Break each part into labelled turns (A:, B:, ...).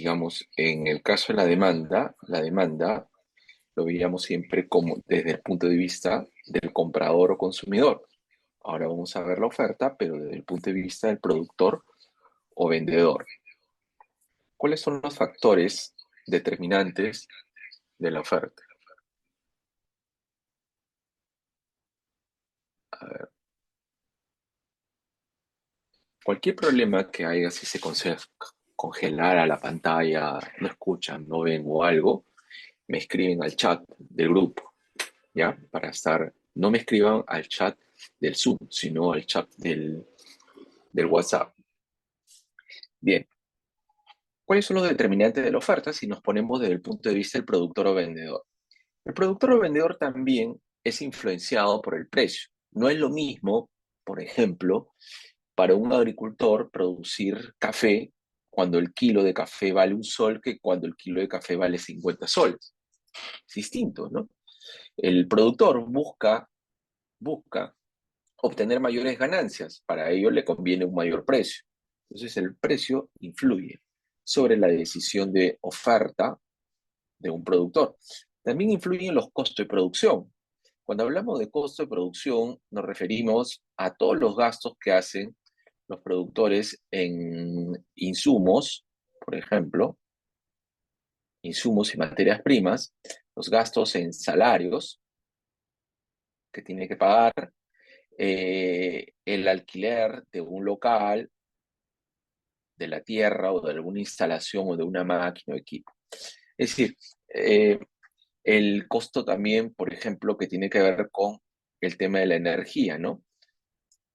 A: digamos, en el caso de la demanda lo veíamos siempre como desde el punto de vista del comprador o consumidor. Ahora vamos a ver la oferta, pero desde el punto de vista del productor o vendedor. ¿Cuáles son los factores determinantes de la oferta? A ver, cualquier problema que haya, si se congelara la pantalla, no escuchan, no ven o algo, me escriben al chat del grupo, ¿ya? No me escriban al chat del Zoom, sino al chat del WhatsApp. Bien, ¿cuáles son los determinantes de la oferta si nos ponemos desde el punto de vista del productor o vendedor? El productor o vendedor también es influenciado por el precio. No es lo mismo, por ejemplo, para un agricultor producir café cuando el kilo de café vale un sol que cuando el kilo de café vale 50 soles. Es distinto, ¿no? El productor busca obtener mayores ganancias. Para ello le conviene un mayor precio. Entonces el precio influye sobre la decisión de oferta de un productor. También influyen los costos de producción. Cuando hablamos de costo de producción, nos referimos a todos los gastos que hacen los productores en insumos, por ejemplo, insumos y materias primas, los gastos en salarios que tiene que pagar, el alquiler de un local, de la tierra o de alguna instalación o de una máquina o equipo. Es decir, eh, el costo también, por ejemplo, que tiene que ver con el tema de la energía, ¿no?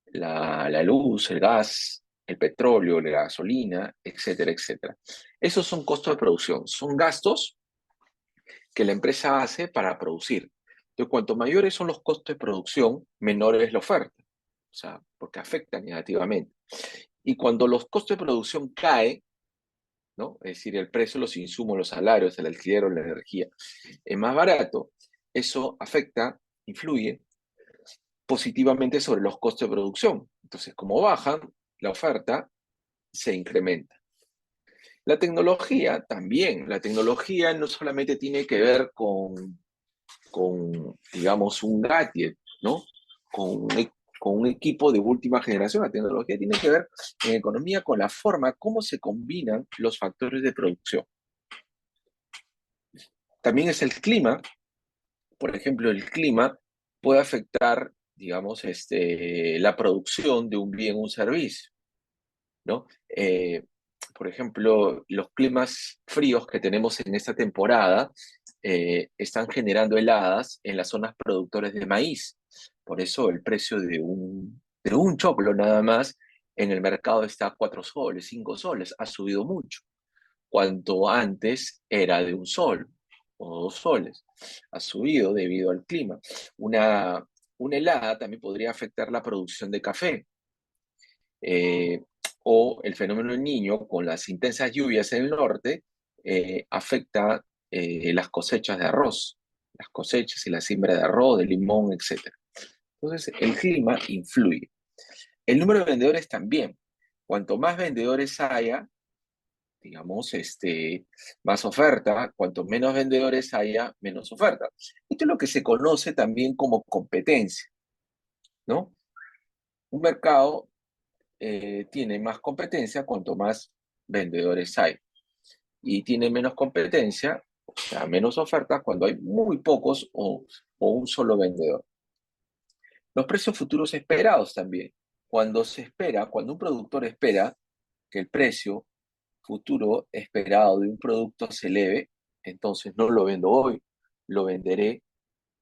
A: La luz, el gas, el petróleo, la gasolina, etcétera, etcétera. Esos son costos de producción, son gastos que la empresa hace para producir. Entonces, cuanto mayores son los costos de producción, menor es la oferta, o sea, porque afectan negativamente. Y cuando los costos de producción caen, ¿no? Es decir, el precio de los insumos, los salarios, el alquiler o la energía es más barato, eso afecta, influye positivamente sobre los costos de producción. Entonces, como bajan, la oferta se incrementa. La tecnología también, la tecnología no solamente tiene que ver digamos, un gadget, ¿no? Con con un equipo de última generación. La tecnología tiene que ver en economía con la forma, cómo se combinan los factores de producción. También es el clima. Por ejemplo, el clima puede afectar, digamos, la producción de un bien o un servicio, ¿no? Por ejemplo, los climas fríos que tenemos en esta temporada están generando heladas en las zonas productoras de maíz. Por eso el precio de un choclo nada más en el mercado está a 4 soles, 5 soles, ha subido mucho, cuanto antes era de un sol o 2 soles. Ha subido debido al clima. Una, una helada también podría afectar la producción de café. Eh, o el fenómeno del Niño, con las intensas lluvias en el norte, afecta las cosechas de arroz, las cosechas y la siembra de arroz, de limón, etc. Entonces, el clima influye. El número de vendedores también. Cuanto más vendedores haya, digamos, más oferta, cuanto menos vendedores haya, menos oferta. Esto es lo que se conoce también como competencia, ¿no? Un mercado tiene más competencia cuanto más vendedores hay. Y tiene menos competencia, o sea, menos ofertas cuando hay muy pocos o un solo vendedor. Los precios futuros esperados también. Cuando un productor espera que el precio futuro esperado de un producto se eleve, entonces no lo vendo hoy, lo venderé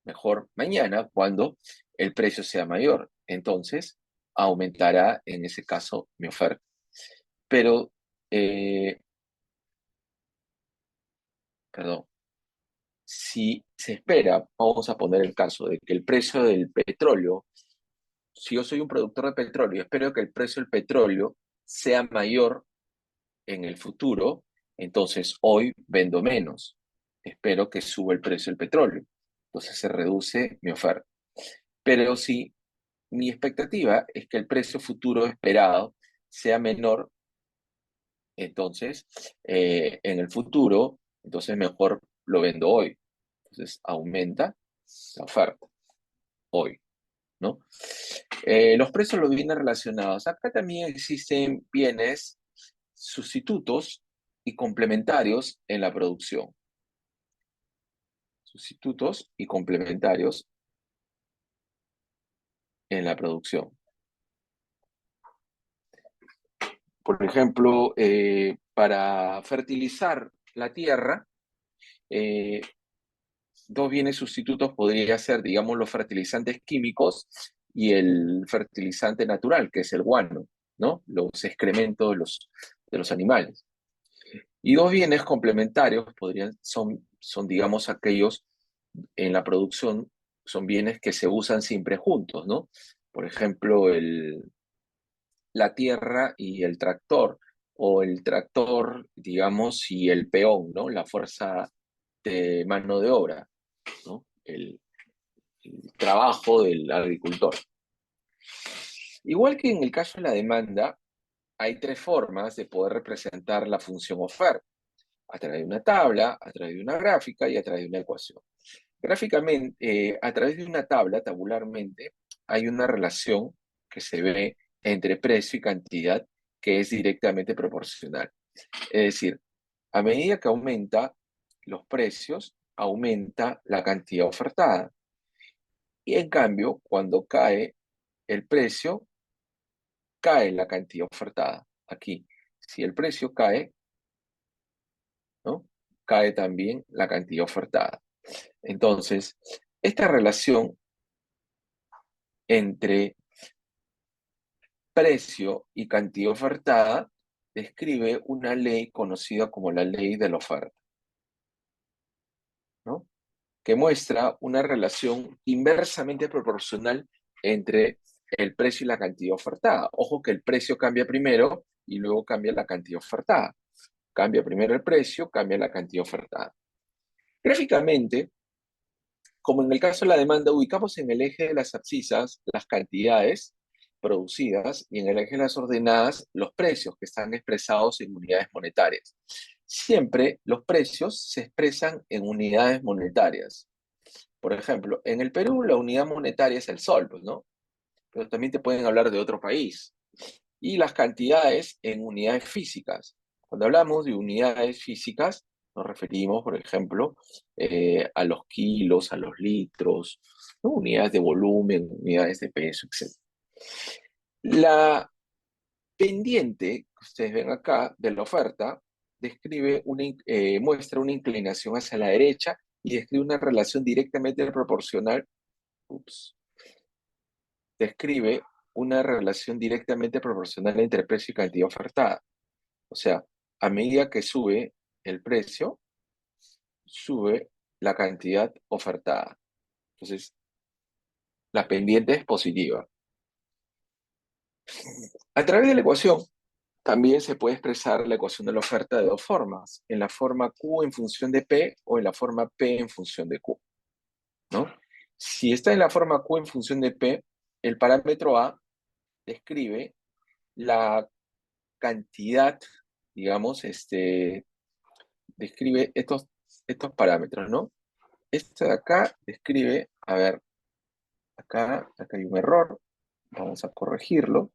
A: mejor mañana cuando el precio sea mayor. Entonces aumentará en ese caso mi oferta. Pero, eh, perdón, si se espera, vamos a poner el caso de que el precio del petróleo, si yo soy un productor de petróleo, espero que el precio del petróleo sea mayor en el futuro, entonces hoy vendo menos. Espero que suba el precio del petróleo. Entonces se reduce mi oferta. Pero si mi expectativa es que el precio futuro esperado sea menor, Entonces, en el futuro, entonces mejor lo vendo hoy. Entonces, aumenta la oferta hoy, ¿no? Los precios los bienes relacionados. Acá también existen bienes sustitutos y complementarios en la producción. Sustitutos y complementarios en la producción. Por ejemplo, para fertilizar la tierra, eh, dos bienes sustitutos podría ser, digamos, los fertilizantes químicos y el fertilizante natural, que es el guano, ¿no? Los excrementos de los animales. Y dos bienes complementarios son, digamos, aquellos en la producción, son bienes que se usan siempre juntos, ¿no? Por ejemplo, la tierra y el tractor, o el tractor, digamos, y el peón, ¿no? La fuerza de mano de obra, ¿no? El trabajo del agricultor. Igual que en el caso de la demanda, hay tres formas de poder representar la función oferta: a través de una tabla, a través de una gráfica y a través de una ecuación. Gráficamente, a través de una tabla, tabularmente, hay una relación que se ve entre precio y cantidad que es directamente proporcional. Es decir, a medida que aumenta los precios, aumenta la cantidad ofertada. Y en cambio, cuando cae el precio, cae la cantidad ofertada. Aquí, si el precio cae, ¿no? Cae también la cantidad ofertada. Entonces, esta relación entre precio y cantidad ofertada describe una ley conocida como la ley de la oferta, ¿no? Que muestra una relación inversamente proporcional entre el precio y la cantidad ofertada. Ojo que el precio cambia primero y luego cambia la cantidad ofertada. Cambia primero el precio, cambia la cantidad ofertada. Gráficamente, como en el caso de la demanda, ubicamos en el eje de las abscisas las cantidades producidas y en el eje de las ordenadas los precios que están expresados en unidades monetarias. Siempre los precios se expresan en unidades monetarias. Por ejemplo, en el Perú la unidad monetaria es el sol, pues, ¿no? Pero también te pueden hablar de otro país. Y las cantidades en unidades físicas. Cuando hablamos de unidades físicas, nos referimos, por ejemplo, a los kilos, a los litros, ¿no? Unidades de volumen, unidades de peso, etc. La pendiente que ustedes ven acá de la oferta muestra una inclinación hacia la derecha y describe una relación directamente proporcional. Ups, describe una relación directamente proporcional entre precio y cantidad ofertada. O sea, a medida que sube el precio, sube la cantidad ofertada. Entonces, la pendiente es positiva. A través de la ecuación, también se puede expresar la ecuación de la oferta de dos formas: en la forma Q en función de P o en la forma P en función de Q, ¿no? Si está en la forma Q en función de P, el parámetro A describe la cantidad, digamos, describe estos parámetros, ¿no? Este de acá describe, a ver, acá hay un error, vamos a corregirlo.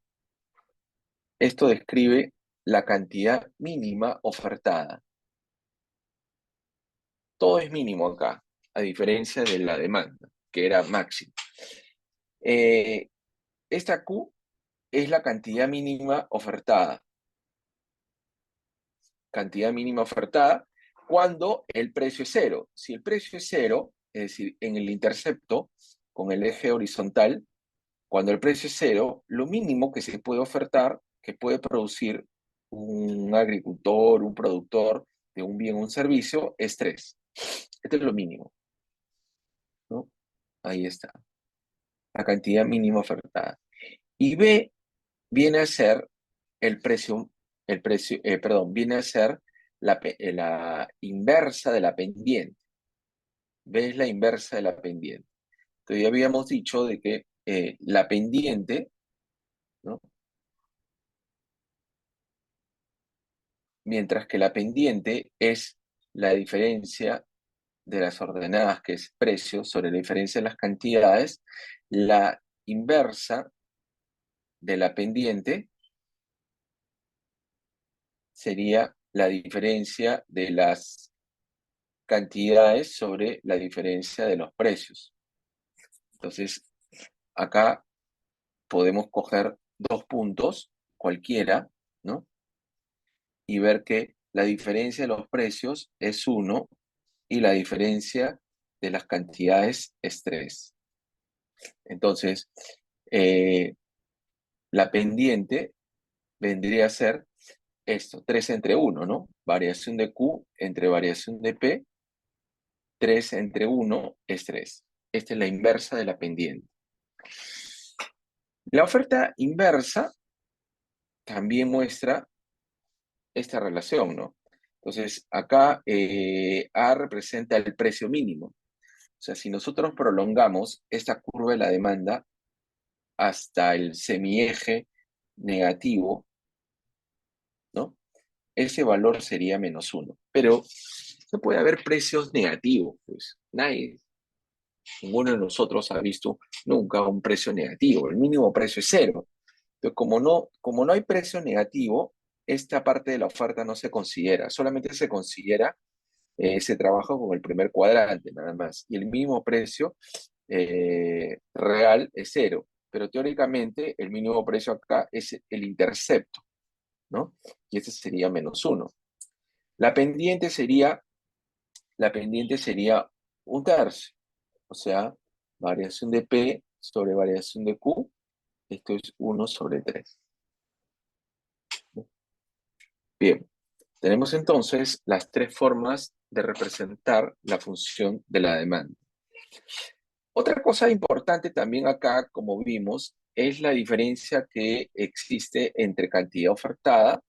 A: Esto describe la cantidad mínima ofertada. Todo es mínimo acá, a diferencia de la demanda, que era máxima. Eh, esta Q es la cantidad mínima ofertada. Cantidad mínima ofertada cuando el precio es cero. Si el precio es cero, es decir, en el intercepto con el eje horizontal, cuando el precio es cero, lo mínimo que se puede ofertar, que puede producir un agricultor, un productor de un bien o un servicio, es 3. Este es lo mínimo, ¿no? Ahí está, la cantidad mínima ofertada. Y B viene a ser perdón, viene a ser la inversa de la pendiente. B es la inversa de la pendiente. Entonces ya habíamos dicho de que la pendiente, ¿no? mientras que la pendiente es la diferencia de las ordenadas, que es precio, sobre la diferencia de las cantidades. La inversa de la pendiente sería la diferencia de las cantidades sobre la diferencia de los precios. Entonces, acá podemos coger dos puntos, cualquiera, ¿no? Y ver que la diferencia de los precios es 1 y la diferencia de las cantidades es 3. Entonces, eh, la pendiente vendría a ser esto, 3 entre 1, ¿no? Variación de Q entre variación de P, 3 entre 1 es 3. Esta es la inversa de la pendiente. La oferta inversa también muestra esta relación, ¿no? Entonces, acá A representa el precio mínimo. O sea, si nosotros prolongamos esta curva de la demanda hasta el semieje negativo, ¿no? Ese valor sería -1. Pero no puede haber precios negativos, pues. Ninguno de nosotros ha visto nunca un precio negativo. El mínimo precio es 0. Entonces, como no hay precio negativo, esta parte de la oferta no se considera, solamente se considera ese trabajo con el primer cuadrante, nada más. Y el mínimo precio real es 0, pero teóricamente el mínimo precio acá es el intercepto, ¿no? Y ese sería -1. La pendiente sería, la pendiente sería un tercio, o sea, variación de P sobre variación de Q, esto es 1/3. Bien, tenemos entonces las tres formas de representar la función de la demanda. Otra cosa importante también acá, como vimos, es la diferencia que existe entre cantidad ofertada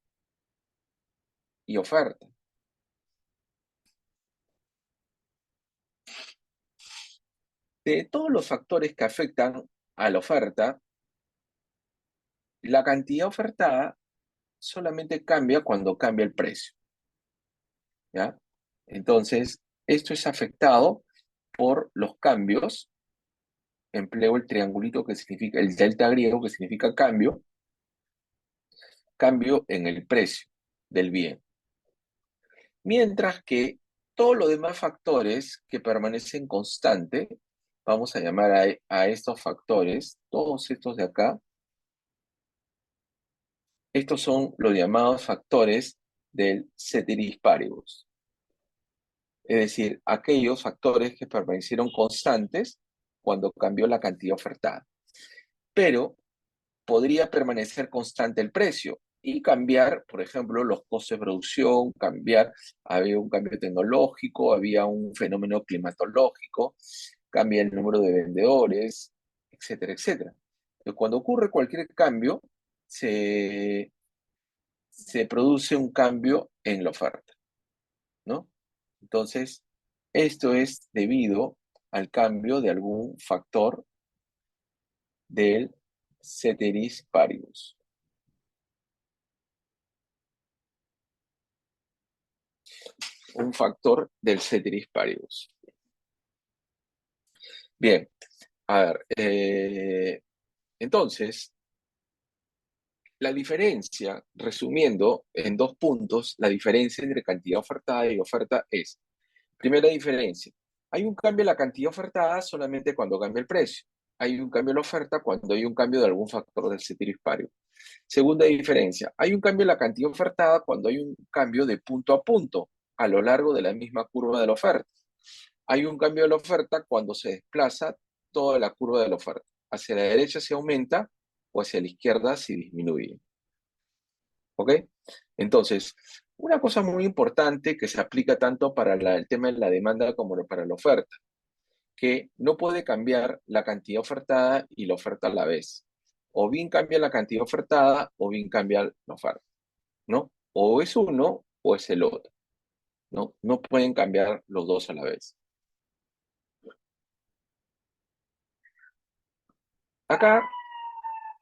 A: y oferta. De todos los factores que afectan a la oferta, la cantidad ofertada solamente cambia cuando cambia el precio, ¿ya? Entonces, esto es afectado por los cambios. Empleo el triangulito que significa, el delta griego que significa cambio, cambio en el precio del bien. Mientras que todos los demás factores que permanecen constantes, vamos a llamar a estos factores, todos estos de acá, estos son los llamados factores del ceteris paribus. Es decir, aquellos factores que permanecieron constantes cuando cambió la cantidad ofertada. Pero podría permanecer constante el precio y cambiar, por ejemplo, los costos de producción, había un cambio tecnológico, había un fenómeno climatológico, cambia el número de vendedores, etcétera, etcétera. Entonces, cuando ocurre cualquier cambio, se, se produce un cambio en la oferta, ¿no? Entonces, esto es debido al cambio de algún factor del ceteris paribus. Un factor del ceteris paribus. Bien, a ver, entonces, la diferencia, resumiendo en dos puntos, la diferencia entre cantidad ofertada y oferta es, primera diferencia, hay un cambio en la cantidad ofertada solamente cuando cambia el precio. Hay un cambio en la oferta cuando hay un cambio de algún factor del ceteris paribus. Segunda diferencia, hay un cambio en la cantidad ofertada cuando hay un cambio de punto a punto a lo largo de la misma curva de la oferta. Hay un cambio de la oferta cuando se desplaza toda la curva de la oferta. Hacia la derecha se aumenta o hacia la izquierda se disminuye. ¿Ok? Entonces, una cosa muy importante que se aplica tanto para el tema de la demanda como para la oferta, que no puede cambiar la cantidad ofertada y la oferta a la vez. O bien cambia la cantidad ofertada o bien cambia la oferta, ¿no? O es uno o es el otro, ¿no? No pueden cambiar los dos a la vez. Acá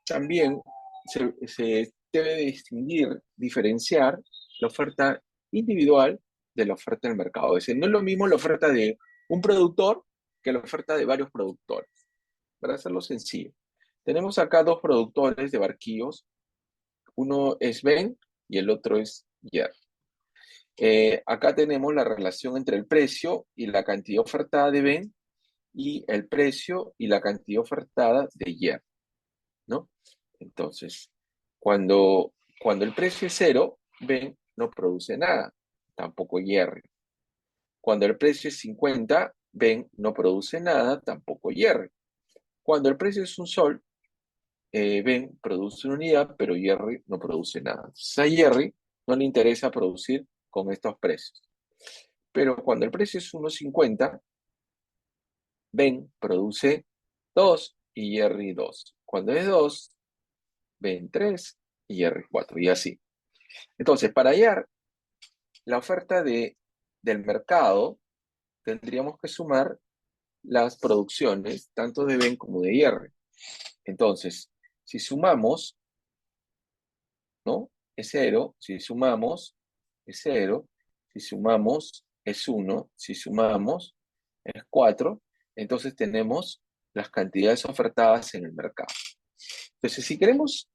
A: también se debe distinguir, diferenciar la oferta individual de la oferta del mercado. Es decir, no es lo mismo la oferta de un productor que la oferta de varios productores. Para hacerlo sencillo, tenemos acá dos productores de barquillos. Uno es Ben y el otro es Jer. Acá tenemos la relación entre el precio y la cantidad ofertada de Ben y el precio y la cantidad ofertada de Jer, ¿no? Entonces, cuando el precio es cero, Ben no produce nada, tampoco Jerry. Cuando el precio es 50, Ben no produce nada, tampoco Jerry. Cuando el precio es un sol, Ben produce una unidad, pero Jerry no produce nada. Entonces, a Jerry no le interesa producir con estos precios. Pero cuando el precio es 1,50, Ben produce 2 y Jerry 2. Cuando es 2, Ben 3 y Jerry 4, y así. Entonces, para hallar la oferta del mercado, tendríamos que sumar las producciones, tanto de Ben como de Jerry. Entonces, si sumamos, ¿no? Es 0, si sumamos, es 0, si sumamos, es 1, si sumamos, es 4, entonces tenemos las cantidades ofertadas en el mercado. Entonces, si queremos,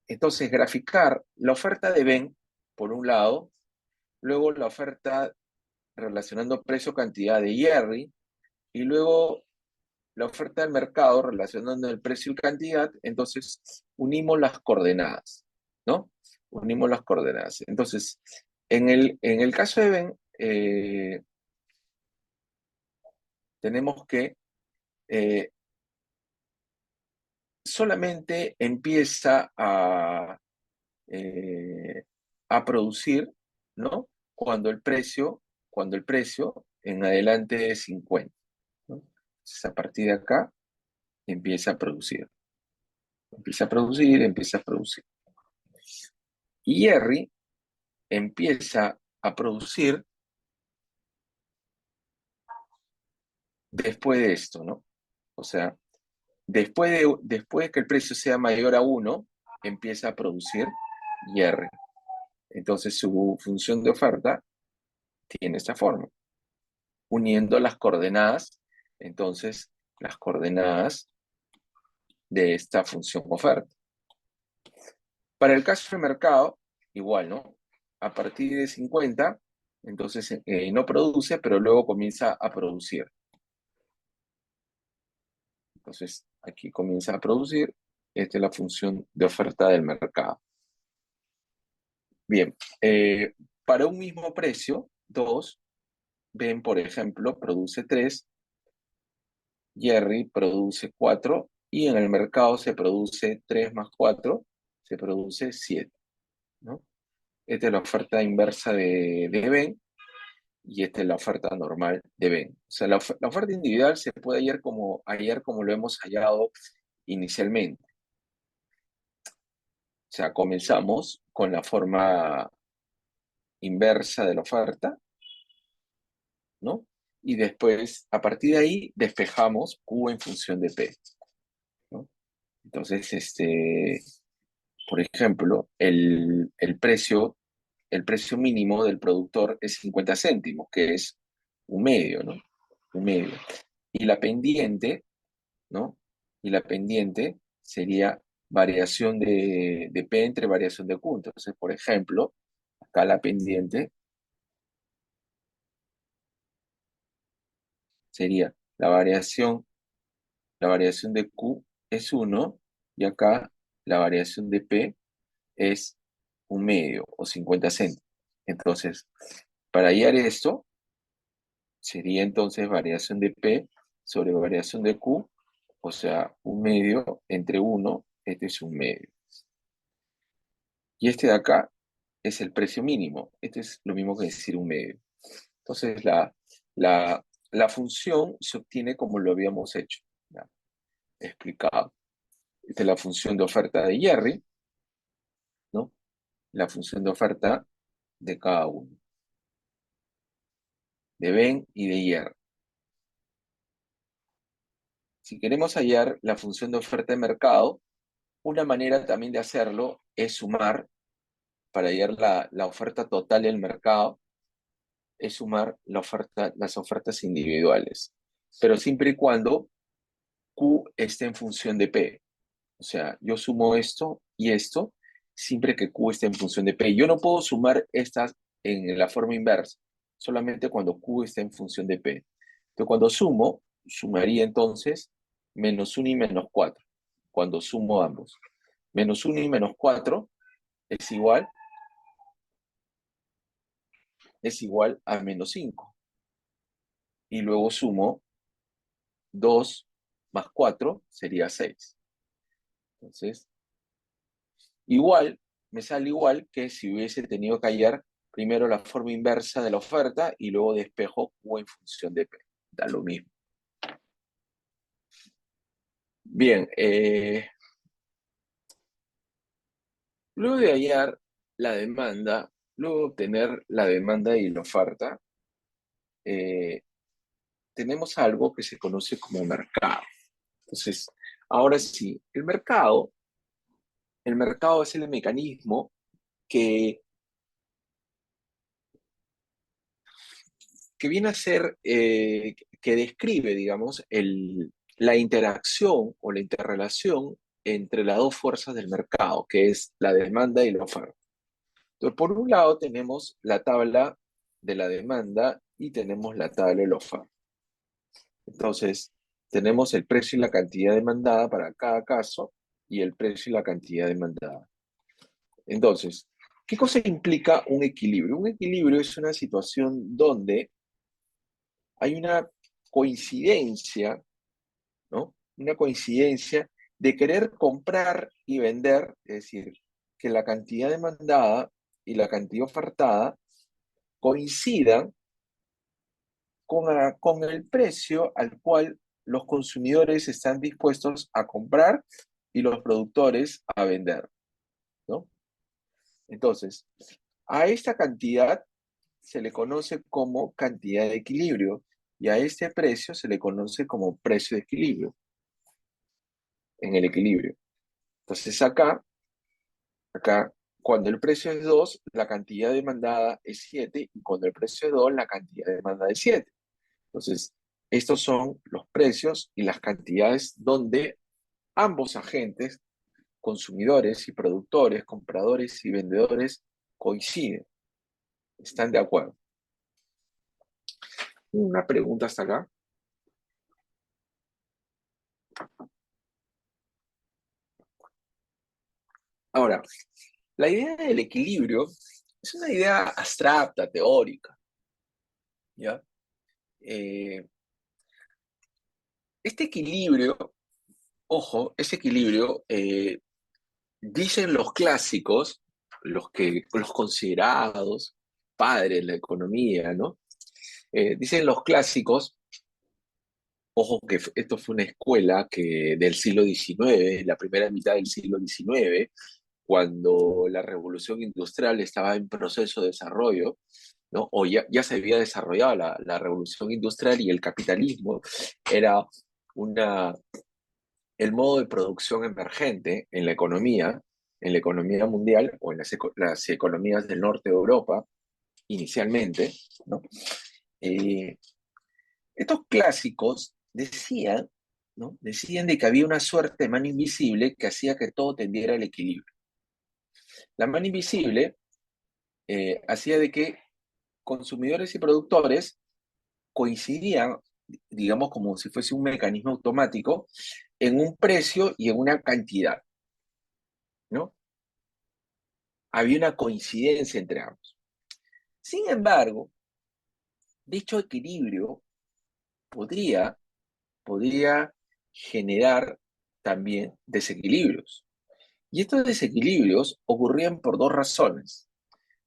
A: entonces, graficar la oferta de Ben, por un lado, luego la oferta relacionando precio-cantidad de Jerry, y luego la oferta del mercado relacionando el precio y cantidad, entonces unimos las coordenadas, ¿no? Unimos las coordenadas. Entonces, en el caso de Ben, tenemos que eh, solamente empieza eh, a producir, ¿no? Cuando el precio en adelante es 50, ¿no? Entonces, a partir de acá, empieza a producir. Empieza a producir, empieza a producir. Y Jerry empieza a producir después de esto, ¿no? O sea, después de que el precio sea mayor a 1, empieza a producir Jerry. Entonces su función de oferta tiene esta forma. Uniendo las coordenadas, entonces las coordenadas de esta función oferta. Para el caso del mercado, igual, ¿no? A partir de 50, entonces no produce, pero luego comienza a producir. Entonces, aquí comienza a producir. Esta es la función de oferta del mercado. Bien, para un mismo precio, 2, Ben, por ejemplo, produce 3, Jerry produce 4, y en el mercado se produce 3 más 4, se produce 7, ¿no? Esta es la oferta inversa de Ben, y esta es la oferta normal de Ben. O sea, la oferta individual se puede hallar como lo hemos hallado inicialmente. O sea, comenzamos con la forma inversa de la oferta, ¿no? Y después, a partir de ahí, despejamos Q en función de P, ¿no? Entonces, por ejemplo, el precio mínimo del productor es 50 céntimos, que es un medio, ¿no? Un medio. Y la pendiente, ¿no? Y la pendiente sería variación de P entre variación de Q. Entonces, por ejemplo, acá la pendiente sería la variación de Q es 1, y acá la variación de P es un medio o 50 céntimos. Entonces, para hallar esto, sería entonces variación de P sobre variación de Q, o sea, un medio entre 1, este es un medio. Y este de acá es el precio mínimo, este es lo mismo que decir un medio. Entonces, la, la función se obtiene como lo habíamos hecho, ¿ya? Explicado. Esta es la función de oferta de Jerry, ¿no? La función de oferta de cada uno, de Ben y de Jerry. Si queremos hallar la función de oferta de mercado, una manera también de hacerlo es sumar para hallar la oferta total del mercado es sumar las ofertas individuales, pero siempre y cuando Q esté en función de P. O sea, yo sumo esto y esto siempre que Q esté en función de P. Yo no puedo sumar estas en la forma inversa, solamente cuando Q esté en función de P. Entonces, cuando sumaría entonces menos 1 y menos 4. Cuando sumo ambos. Menos 1 y menos 4 es igual a menos 5. Y luego sumo 2 más 4 sería 6. Entonces, igual, me sale igual que si hubiese tenido que hallar primero la forma inversa de la oferta y luego despejo Q en función de P. Da lo mismo. Bien, luego de hallar la demanda, luego de obtener la demanda y la oferta, eh, tenemos algo que se conoce como mercado. Entonces, ahora sí, el mercado es el mecanismo que, que viene a ser, que describe, digamos, la interacción o la interrelación entre las dos fuerzas del mercado, que es la demanda y la oferta. Entonces, por un lado tenemos la tabla de la demanda y tenemos la tabla de la oferta. Entonces, tenemos el precio y la cantidad demandada para cada caso y el precio y la cantidad demandada. Entonces, ¿qué cosa implica un equilibrio? Un equilibrio es una situación donde hay una coincidencia, ¿no? Una coincidencia de querer comprar y vender, es decir, que la cantidad demandada y la cantidad ofertada coincidan con el precio al cual los consumidores están dispuestos a comprar y los productores a vender, ¿no? Entonces, a esta cantidad se le conoce como cantidad de equilibrio y a este precio se le conoce como precio de equilibrio, en el equilibrio. Entonces acá, cuando el precio es 2 la cantidad demandada es 7 y cuando el precio es 2 la cantidad demandada es 7. Entonces, estos son los precios y las cantidades donde ambos agentes, consumidores y productores, compradores y vendedores, coinciden, están de acuerdo. Una pregunta hasta acá. Ahora, la idea del equilibrio es una idea abstracta, teórica, ¿ya? Eh, este equilibrio, ojo, ese equilibrio, dicen los clásicos, los considerados padres de la economía, ¿no? Dicen los clásicos, ojo que esto fue una escuela que del siglo XIX, la primera mitad del siglo XIX, cuando la revolución industrial estaba en proceso de desarrollo, ¿no? O ya se había desarrollado la revolución industrial y el capitalismo era una, el modo de producción emergente en la economía mundial o en las economías del norte de Europa, inicialmente, ¿no? Eh, Estos clásicos decían, ¿no? Decían de que había una suerte de mano invisible que hacía que todo tendiera al equilibrio. La mano invisible hacía de que consumidores y productores coincidían, digamos, como si fuese un mecanismo automático, en un precio y en una cantidad, ¿no? Había una coincidencia entre ambos. Sin embargo, dicho equilibrio podría, podría generar también desequilibrios. Y estos desequilibrios ocurrían por dos razones.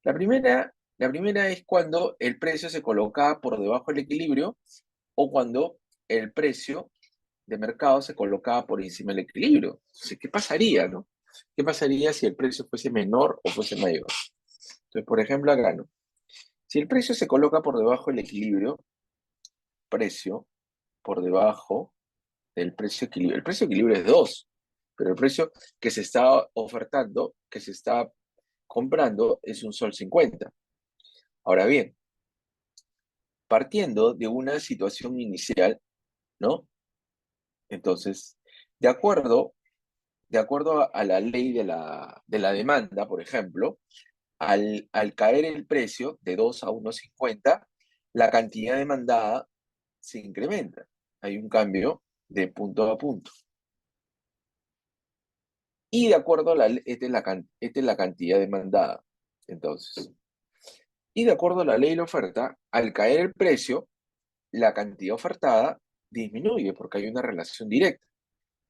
A: La primera es cuando el precio se colocaba por debajo del equilibrio o cuando el precio de mercado se colocaba por encima del equilibrio. Entonces, ¿qué pasaría, no? ¿Qué pasaría si el precio fuese menor o fuese mayor? Entonces, por ejemplo, acá, ¿no? Si el precio se coloca por debajo del equilibrio, precio por debajo del precio equilibrio. El precio equilibrio es 2, pero el precio que se está ofertando, que se está comprando es un sol 50. Ahora bien, partiendo de una situación inicial, ¿no? Entonces, de acuerdo, de acuerdo a la ley de la demanda, por ejemplo, al caer el precio de 2 a 1,50, la cantidad demandada se incrementa. Hay un cambio de punto a punto. Y de acuerdo a esta es la cantidad demandada. Entonces, y de acuerdo a la ley de la oferta, al caer el precio, la cantidad ofertada disminuye porque hay una relación directa.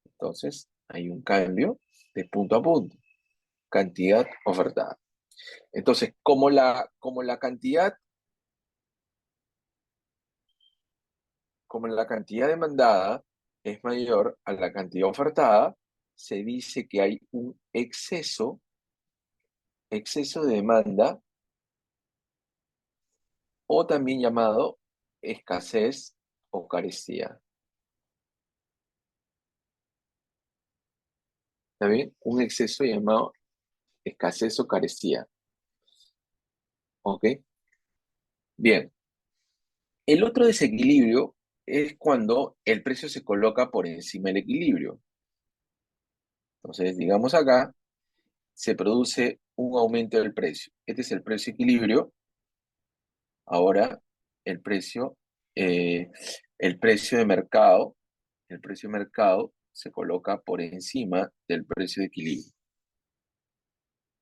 A: Entonces, hay un cambio de punto a punto, cantidad ofertada. Entonces, como la cantidad demandada es mayor a la cantidad ofertada, se dice que hay un exceso de demanda, o también llamado escasez o carestía. ¿Está bien? Un exceso llamado escasez o carestía. ¿Ok? Bien. El otro desequilibrio es cuando el precio se coloca por encima del equilibrio. Entonces, digamos acá, se produce un aumento del precio. Este es el precio equilibrio. Ahora, el precio, eh, el precio de mercado, el precio de mercado se coloca por encima del precio de equilibrio,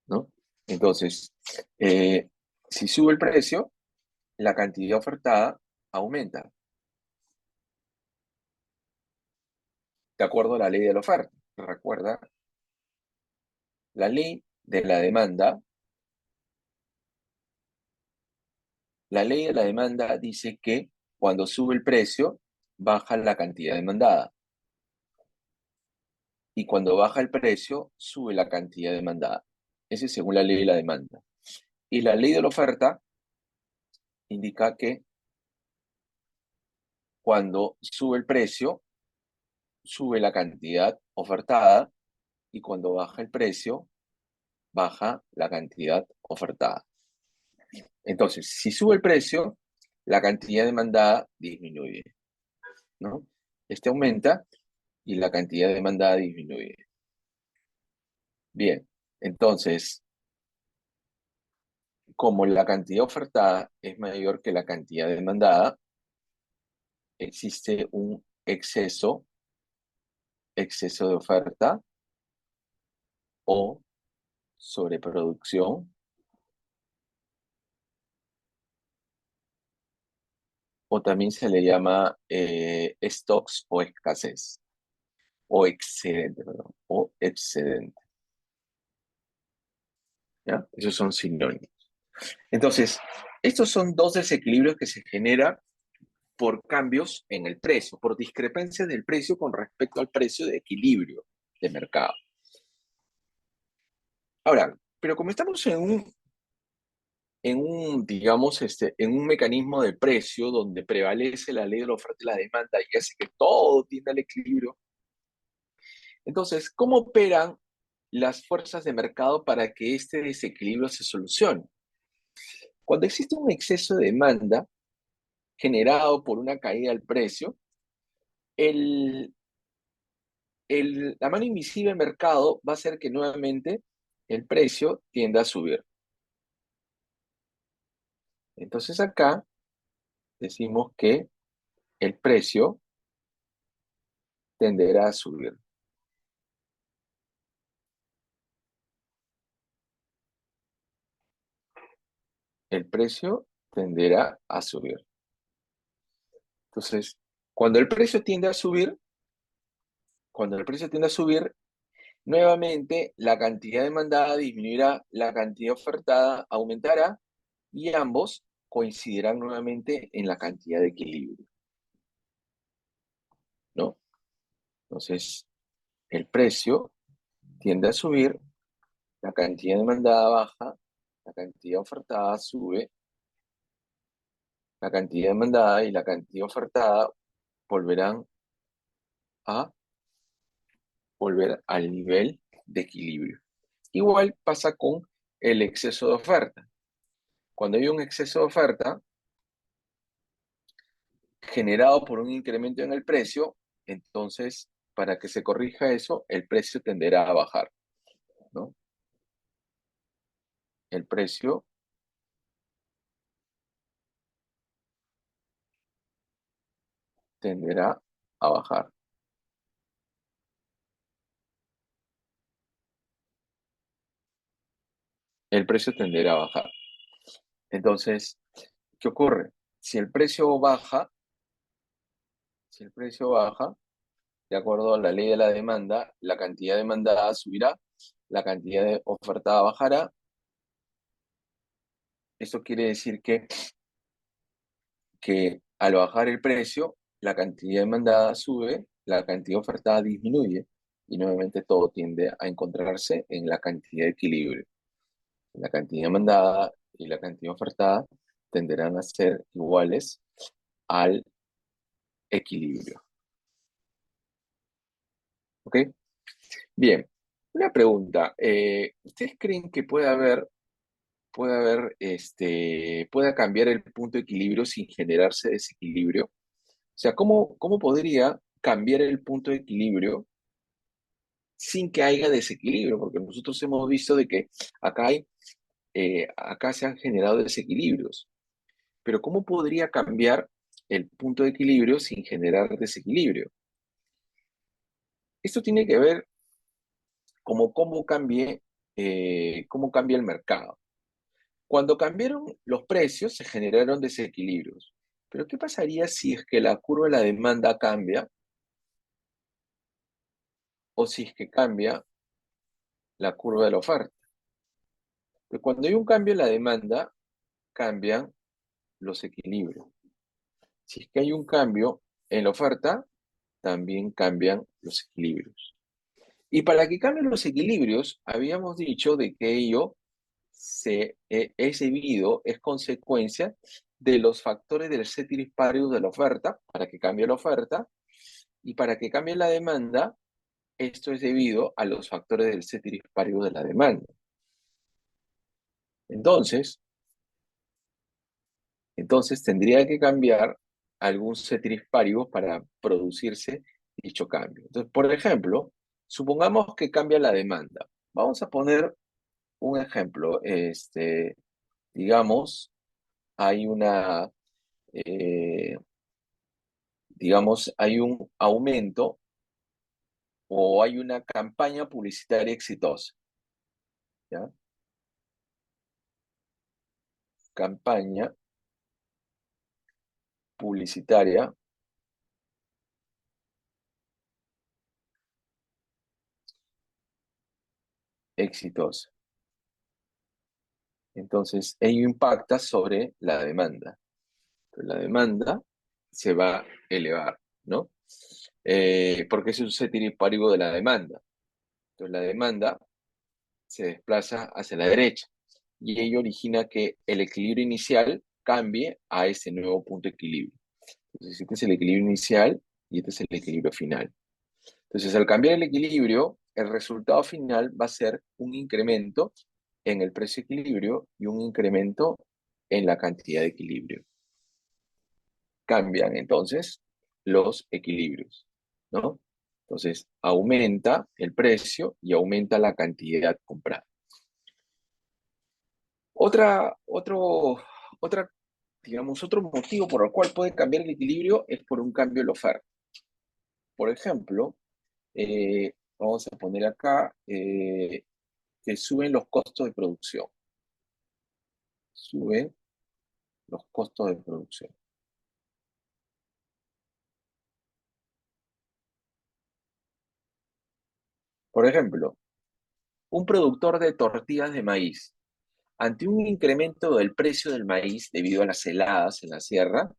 A: ¿no? Entonces, eh, si sube el precio, la cantidad ofertada aumenta, de acuerdo a la ley de la oferta. Recuerda, la ley de la demanda, la ley de la demanda dice que cuando sube el precio, baja la cantidad demandada. Y cuando baja el precio, sube la cantidad demandada. Ese es según la ley de la demanda. Y la ley de la oferta indica que cuando sube el precio, sube la cantidad ofertada, y cuando baja el precio, baja la cantidad ofertada. Entonces, si sube el precio, la cantidad demandada disminuye, ¿no? Este aumenta y la cantidad demandada disminuye. Bien, entonces, como la cantidad ofertada es mayor que la cantidad demandada, existe un exceso de oferta o sobreproducción, o también se le llama stocks o escasez, o excedente, perdón, o excedente, ¿ya? Esos son sinónimos. Entonces, estos son dos desequilibrios que se generan por cambios en el precio, por discrepancias del precio con respecto al precio de equilibrio de mercado. Ahora, pero como estamos digamos, en un mecanismo de precio donde prevalece la ley de la oferta y la demanda y hace que todo tienda al equilibrio, entonces, ¿cómo operan las fuerzas de mercado para que este desequilibrio se solucione? Cuando existe un exceso de demanda generado por una caída del precio, el, la mano invisible del mercado va a hacer que nuevamente el precio tienda a subir. Entonces acá decimos que el precio tenderá a subir. El precio tenderá a subir. Entonces, cuando el precio tiende a subir, cuando el precio tiende a subir, nuevamente la cantidad demandada disminuirá, la cantidad ofertada aumentará y ambos coincidirán nuevamente en la cantidad de equilibrio, ¿no? Entonces, el precio tiende a subir, la cantidad demandada baja, la cantidad ofertada sube, la cantidad demandada y la cantidad ofertada volverán a volver al nivel de equilibrio. Igual pasa con el exceso de oferta. Cuando hay un exceso de oferta generado por un incremento en el precio, entonces, para que se corrija eso, el precio tenderá a bajar, ¿no? El precio tenderá a bajar. El precio tenderá a bajar. Entonces, ¿qué ocurre? Si el precio baja, si el precio baja, de acuerdo a la ley de la demanda, la cantidad demandada subirá, la cantidad de ofertada bajará. Eso quiere decir que al bajar el precio, la cantidad demandada sube, la cantidad ofertada disminuye y nuevamente todo tiende a encontrarse en la cantidad de equilibrio. La cantidad demandada y la cantidad ofertada tenderán a ser iguales al equilibrio. ¿Ok? Bien, una pregunta. ¿Ustedes creen que pueda cambiar el punto de equilibrio sin generarse desequilibrio? O sea, ¿cómo podría cambiar el punto de equilibrio sin que haya desequilibrio? Porque nosotros hemos visto de que acá acá se han generado desequilibrios, pero ¿cómo podría cambiar el punto de equilibrio sin generar desequilibrio? Esto tiene que ver como cómo cambia el mercado. Cuando cambiaron los precios, se generaron desequilibrios. Pero ¿qué pasaría si es que la curva de la demanda cambia o si es que cambia la curva de la oferta? Porque cuando hay un cambio en la demanda, cambian los equilibrios. Si es que hay un cambio en la oferta, también cambian los equilibrios. Y para que cambien los equilibrios, habíamos dicho de que ello es debido, es consecuencia de los factores del ceteris paribus de la oferta, para que cambie la oferta, y para que cambie la demanda, esto es debido a los factores del ceteris paribus de la demanda. Entonces, entonces tendría que cambiar algún ceteris paribus para producirse dicho cambio. Entonces, por ejemplo, supongamos que cambia la demanda. Vamos a poner un ejemplo. Digamos, hay una, eh, hay un aumento o hay una campaña publicitaria exitosa, ¿ya? Campaña publicitaria exitosa. Entonces, ello impacta sobre la demanda. Entonces, la demanda se va a elevar, ¿no? Porque es un ceteris paribus de la demanda. Entonces, la demanda se desplaza hacia la derecha y ello origina que el equilibrio inicial cambie a ese nuevo punto de equilibrio. Entonces, este es el equilibrio inicial y este es el equilibrio final. Entonces, al cambiar el equilibrio, el resultado final va a ser un incremento en el precio de equilibrio y un incremento en la cantidad de equilibrio. Cambian entonces los equilibrios, ¿no? Entonces, aumenta el precio y aumenta la cantidad comprada. Otra, otro, otra, otro motivo por el cual puede cambiar el equilibrio es por un cambio en la oferta. Por ejemplo, vamos a poner acá que suben los costos de producción. Suben los costos de producción. Por ejemplo, un productor de tortillas de maíz, ante un incremento del precio del maíz debido a las heladas en la sierra,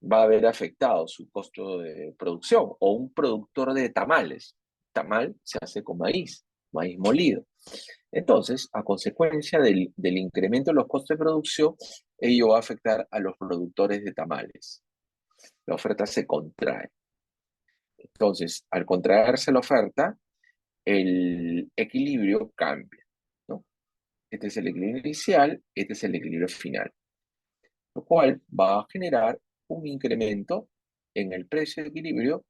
A: va a haber afectado su costo de producción. O un productor de tamales. Tamal se hace con maíz, maíz molido. Entonces, a consecuencia del incremento de los costos de producción, ello va a afectar a los productores de tamales. La oferta se contrae. Entonces, al contraerse la oferta, el equilibrio cambia, ¿no? Este es el equilibrio inicial, este es el equilibrio final, lo cual va a generar un incremento en el precio de equilibrio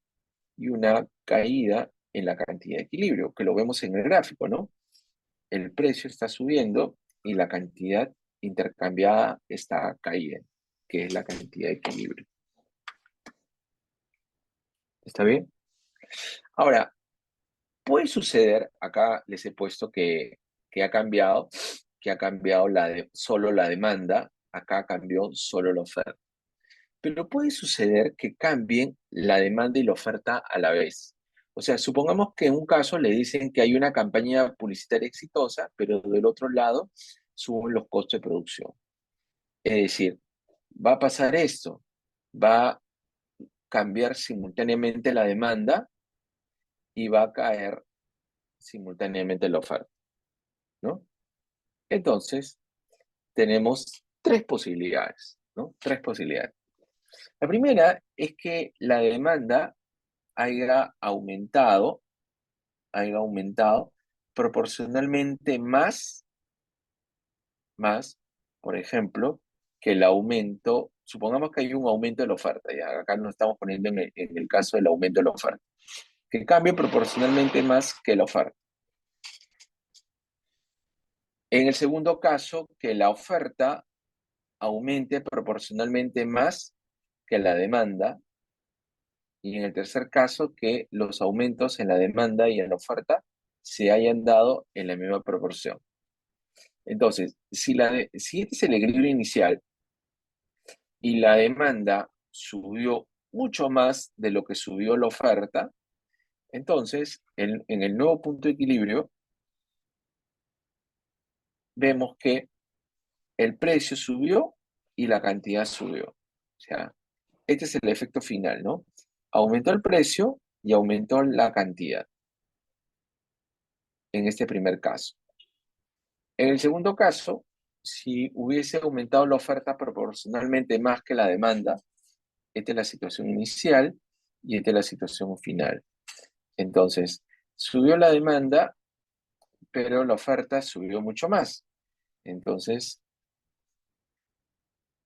A: y una caída en la cantidad de equilibrio, que lo vemos en el gráfico, ¿no? El precio está subiendo y la cantidad intercambiada está cayendo, que es la cantidad de equilibrio. ¿Está bien? Ahora, puede suceder, acá les he puesto que ha cambiado, solo la demanda, acá cambió solo la oferta. Pero puede suceder que cambien la demanda y la oferta a la vez. O sea, supongamos que en un caso le dicen que hay una campaña publicitaria exitosa, pero del otro lado suben los costos de producción. Es decir, va a pasar esto, va a cambiar simultáneamente la demanda y va a caer simultáneamente la oferta, ¿no? Entonces, tenemos tres posibilidades, ¿no? Tres posibilidades. La primera es que la demanda haya aumentado proporcionalmente más, por ejemplo, que el aumento, supongamos que hay un aumento de la oferta, ya acá no estamos poniendo en el caso del aumento de la oferta, que cambie proporcionalmente más que la oferta. En el segundo caso, que la oferta aumente proporcionalmente más que la demanda. Y en el tercer caso, que los aumentos en la demanda y en la oferta se hayan dado en la misma proporción. Entonces, si este es el equilibrio inicial y la demanda subió mucho más de lo que subió la oferta, entonces en el nuevo punto de equilibrio vemos que el precio subió y la cantidad subió. O sea, este es el efecto final, ¿no? Aumentó el precio y aumentó la cantidad en este primer caso. En el segundo caso, si hubiese aumentado la oferta proporcionalmente más que la demanda, esta es la situación inicial y esta es la situación final. Entonces, subió la demanda, pero la oferta subió mucho más. Entonces,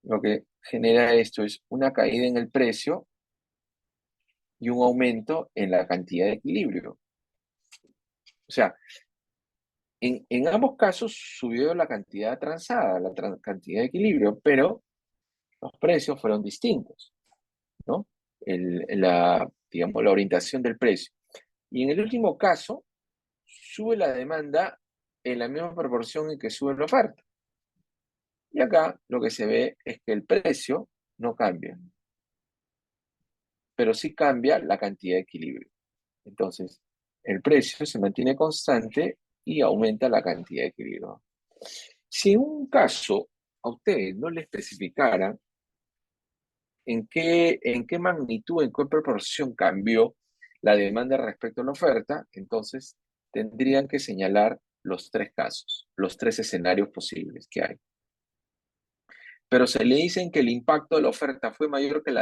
A: lo que genera esto es una caída en el precio y un aumento en la cantidad de equilibrio. O sea, en ambos casos subió la cantidad transada, la cantidad de equilibrio, pero los precios fueron distintos, ¿no? Digamos, la orientación del precio. Y en el último caso, sube la demanda en la misma proporción en que sube la oferta. Y acá lo que se ve es que el precio no cambia, pero sí cambia la cantidad de equilibrio. Entonces, el precio se mantiene constante y aumenta la cantidad de equilibrio. Si en un caso a ustedes no le especificaran en qué magnitud, en qué proporción cambió la demanda respecto a la oferta, entonces tendrían que señalar los tres casos, los tres escenarios posibles que hay. Pero se le dicen que el impacto de la oferta fue mayor que la